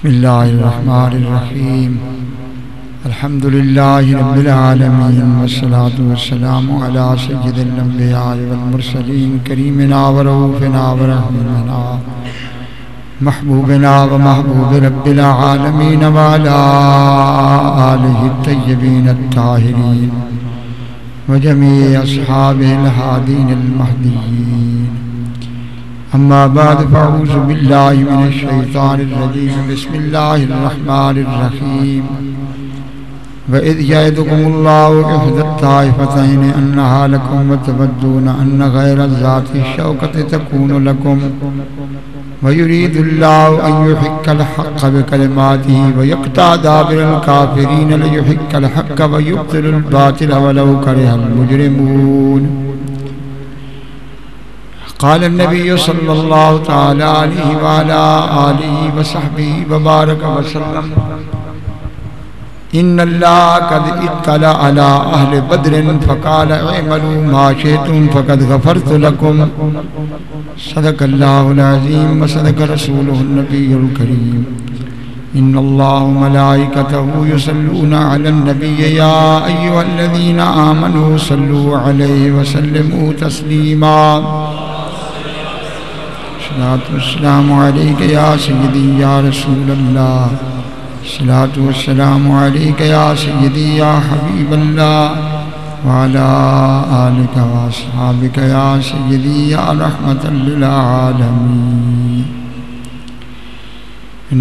بسم الله الرحمن الرحيم الحمد لله رب العالمين والصلاة والسلام على سيد الأنبياء والمرسلين كريمنا ورؤوفنا ورحيمنا محبوبنا ومحبوب رب العالمين وعلى آله الطيبين الطاهرين وجميع أصحابه الهادين المهديين. أما بعد فأعوذ بالله من الشيطان الرجيم. بسم الله الرحمن الرحيم. وإذ يعدكم الله إحدى الطائفتين أنها لكم وتودون أن غير ذات الشوكة تكون لكم ويريد الله أن يحق الحق بكلماته ويقطع دابر الكافرين ليحق الحق ويبطل الباطل ولو كره المجرمون. قال النبي صلى الله تعالى عليه وعلى آله وصحبه وبارك وسلم إن الله قد اطلع على أهل بدر فقال اعملوا ما شئتم فقد غفرت لكم. صدق الله العظيم وصدق رسوله النبي الكريم. إن الله وملائكته يصلون على النبي يا أيها الذين آمنوا صلوا عليه وسلموا تسليما. الصلاة والسلام عليك يا سيدي يا رسول الله. الصلاة والسلام عليك يا سيدي يا حبيب الله وعلى آلك وأصحابك يا سيدي يا رحمة للعالمين.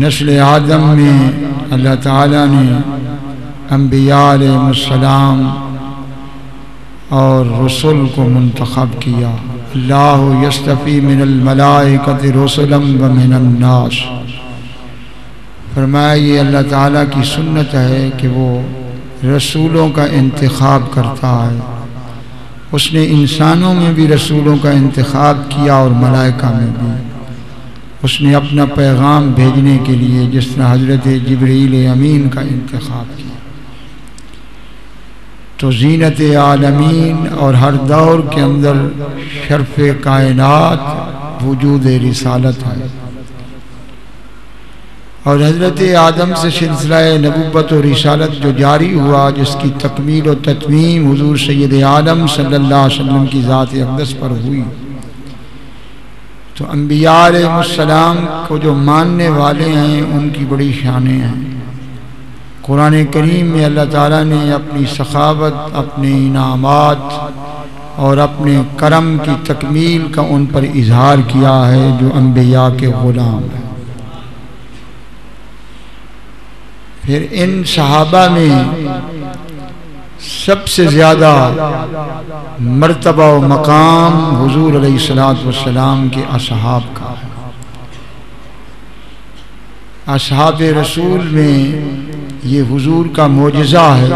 نسل آدم میں اللہ تعالیٰ نے انبیاء علیہ السلام اور رسول کو منتخب کیا. اللہ یصطفی من الملائکۃ رسلا ومن الناس. فرمایا یہ اللہ تعالیٰ کی سنت ہے کہ وہ رسولوں کا انتخاب کرتا ہے. اس نے انسانوں میں بھی رسولوں کا انتخاب کیا اور ملائکہ میں بھی. اس نے اپنا پیغام بھیجنے کے لیے جس نے حضرت جبرائیل امین کا انتخاب کیا. تو زینت عالمین اور ہر دور کے اندر شرف کائنات وجود رسالت ہے. اور حضرت آدم سے سلسلہ نبوت و رسالت جو جاری ہوا، جس کی تکمیل و تتمیم حضور سید عالم صلی اللہ علیہ وسلم کی ذات اقدس پر ہوئی. تو انبیاء علیہ السلام کو جو ماننے والے ہیں ان کی بڑی شانیں ہیں. قرآن کریم میں اللہ تعالیٰ نے اپنی سخاوت، اپنے انعامات اور اپنے کرم کی تکمیل کا ان پر اظہار کیا ہے جو انبیاء کے غلام ہیں. پھر ان صحابہ میں سب سے زیادہ مرتبہ و مقام حضور علیہ السلام کے اصحاب کا ہے. اصحاب رسول میں یہ حضور کا معجزہ ہے.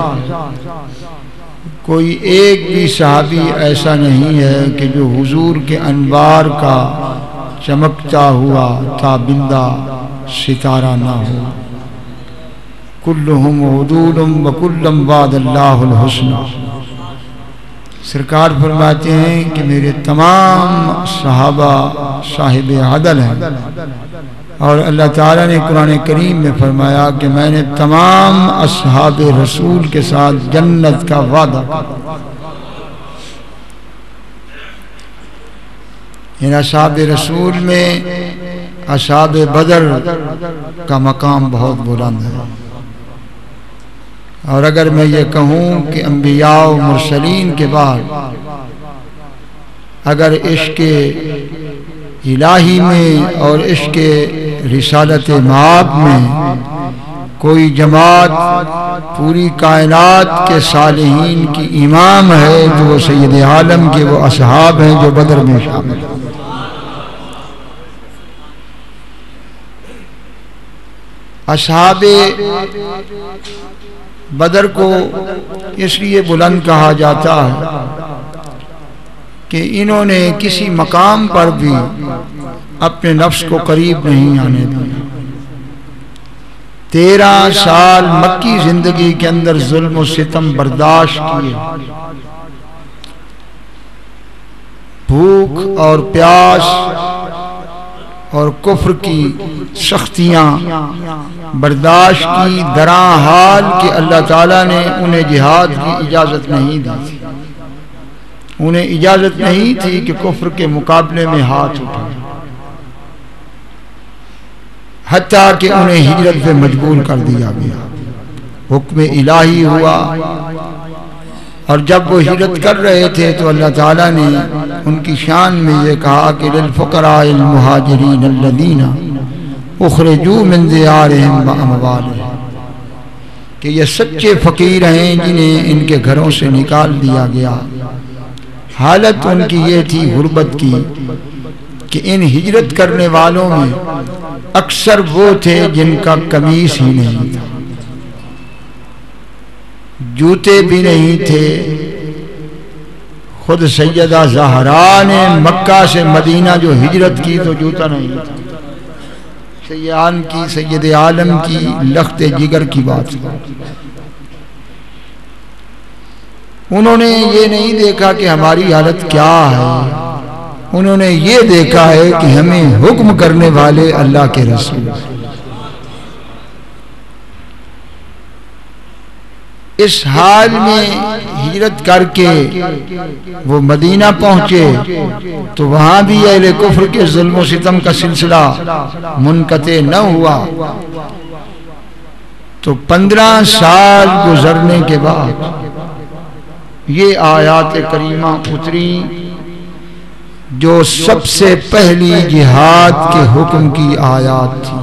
کوئی ایک بھی صحابی ایسا نہیں ہے کہ جو حضور کے انوار کا چمکتا ہوا تابندہ ستارہ نہ ہو. کلہم عدول وکلم وعد اللہ الحسنى. سرکار فرماتے ہیں کہ میرے تمام صحابہ صاحب عدل ہیں، اور اللہ تعالیٰ نے قرآن کریم میں فرمایا کہ میں نے تمام اصحاب رسول کے ساتھ جنت کا وعدہ کیا. ان اصحاب رسول میں اصحاب بدر کا مقام بہت بلند ہے. اور اگر میں یہ کہوں کہ انبیاء و مرسلین کے بعد اگر عشق الہی میں اور عشق رسالت مآب میں کوئی جماعت پوری کائنات کے صالحین کی امام ہے تو وہ سید عالم کے وہ اصحاب ہیں جو بدر میں شامل ہیں. اصحاب بدر کو اس لیے بلند کہا جاتا ہے کہ انہوں نے کسی مقام پر بھی اپنے نفس کو قریب نہیں آنے دیا. 13 سال مکی زندگی کے اندر ظلم و ستم برداشت کیے. بھوک اور پیاس اور کفر کی سختیاں برداشت کی درا حال کہ اللہ تعالیٰ نے انہیں جہاد کی اجازت نہیں دی تھی. انہیں اجازت نہیں تھی کہ کفر کے مقابلے میں ہاتھ اٹھائیں، حتیٰ کہ انہیں ہجرت پہ مجبور کر دیا گیا. حکم الہی ہوا، اور جب وہ ہجرت کر رہے تھے تو اللہ تعالیٰ نے ان کی شان میں یہ کہا کہ للفقراء المہاجرین الذین اخرجوا من دیارہم واموالہم، کہ یہ سچے فقیر ہیں جنہیں ان کے گھروں سے نکال دیا گیا. حالت ان کی یہ تھی غربت کی کہ ان ہجرت کرنے والوں میں اکثر وہ تھے جن کا قمیص ہی نہیں تھا، جوتے بھی نہیں تھے. خود سیدہ زہرا نے مکہ سے مدینہ جو ہجرت کی تو جوتا نہیں تھا. سیان کی سید عالم کی لخت جگر کی بات. انہوں نے یہ نہیں دیکھا کہ ہماری حالت کیا ہے، انہوں نے یہ دیکھا ہے کہ ہمیں حکم کرنے والے اللہ کے رسول. اس حال میں ہجرت کر کے وہ مدینہ پہنچے تو وہاں بھی اہل کفر کے ظلم و ستم کا سلسلہ منقطع نہ ہوا. تو 15 سال گزرنے کے بعد یہ آیات کریمہ اتری جو سب سے پہلی جہاد کے حکم کی آیات تھی،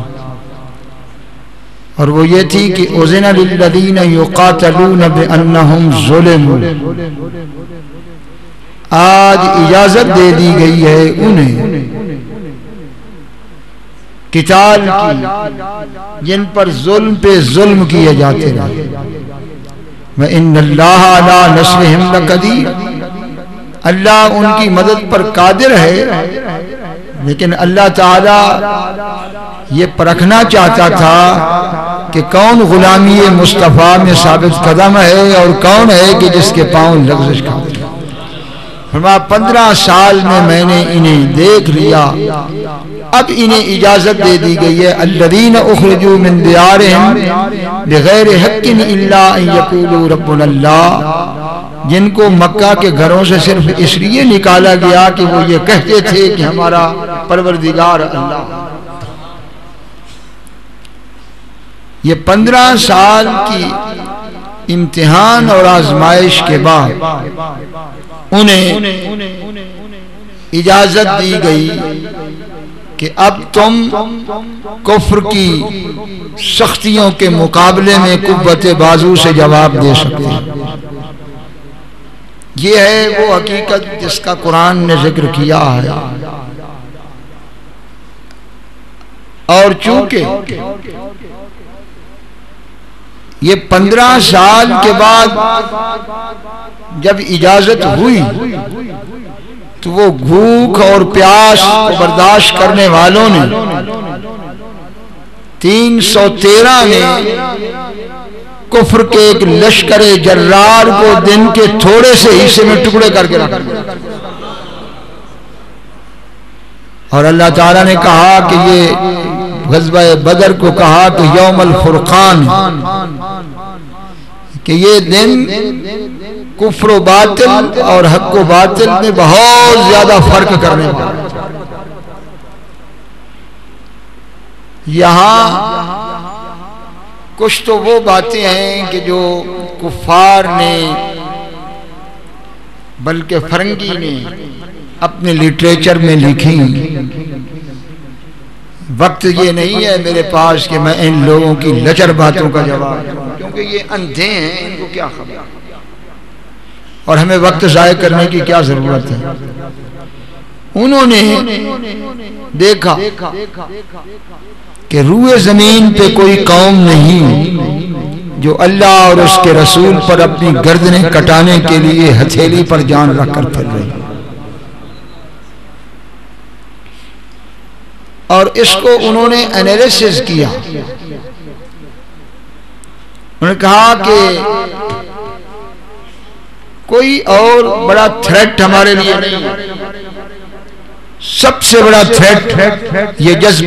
اور وہ یہ تھی کہ اذن للذین یقاتلون بانہم ظلموا. آج اجازت دے دی گئی ہے انہیں قتال کی جن پر ظلم پہ ظلم کیے جاتے رہے. وَإِنَّ اللَّهَ عَلَىٰ نَصْرِهِمْ لَقَدِيرٌ، اللہ ان کی مدد پر قادر ہے. لیکن اللہ تعالی یہ پرکھنا چاہتا تھا کہ کون غلامی مصطفیٰ میں ثابت قدم ہے اور کون ہے کہ جس کے پاؤں لغزش کھاتے. فرمایا 15 سال میں نے انہیں دیکھ لیا، اب انہیں اجازت دے دی گئی ہے. الذین اخرجوا من دیارہم بغیر حق الا ان یقولوا ربنا اللہ، جن کو مکہ کے گھروں سے صرف اس لیے نکالا گیا کہ وہ یہ کہتے تھے کہ ہمارا پروردگار اللہ. یہ 15 سال کی امتحان اور آزمائش کے بعد انہیں اجازت دی گئی کہ اب تم کفر کی سختیوں کے مقابلے میں قوت بازو سے جواب دے سکتے. یہ ہے وہ حقیقت جس کا قرآن نے ذکر کیا ہے. اور چونکہ یہ 15 سال کے بعد جب اجازت ہوئی تو وہ بھوک اور پیاس کو برداشت کرنے والوں نے 313 نے کفر کے ایک لشکر جرار کو دن کے تھوڑے سے حصے میں ٹکڑے کر کے رکھا. اور اللہ تعالیٰ نے کہا کہ یہ غزوہ بدر کو کہا کہ یوم الفرقان، کہ یہ دن کفر و باطل اور حق و باطل میں بہت زیادہ فرق کرنے والا. یہاں کچھ تو وہ باتیں ہیں کہ جو کفار نے بلکہ فرنگی نے اپنے لٹریچر میں لکھی. وقت یہ نہیں ہے میرے پاس کہ میں ان لوگوں کی لچر باتوں کا جواب دوں، کیونکہ یہ اندھے ہیں، ان کو کیا خبر، اور ہمیں وقت ضائع کرنے کی کیا ضرورت ہے. انہوں نے دیکھا کہ روئے زمین پہ کوئی قوم نہیں جو اللہ اور اس کے رسول پر اپنی گردنیں کٹانے کے لیے ہتھیلی پر جان رکھ کر پھر رہی. اور اس کو انہوں نے انالیسس کیا. انہوں نے کہا کہ کوئی اور بڑا تھریٹ ہمارے لیے نہیں ہے سب سے بڑا تھریٹ یہ جذبہ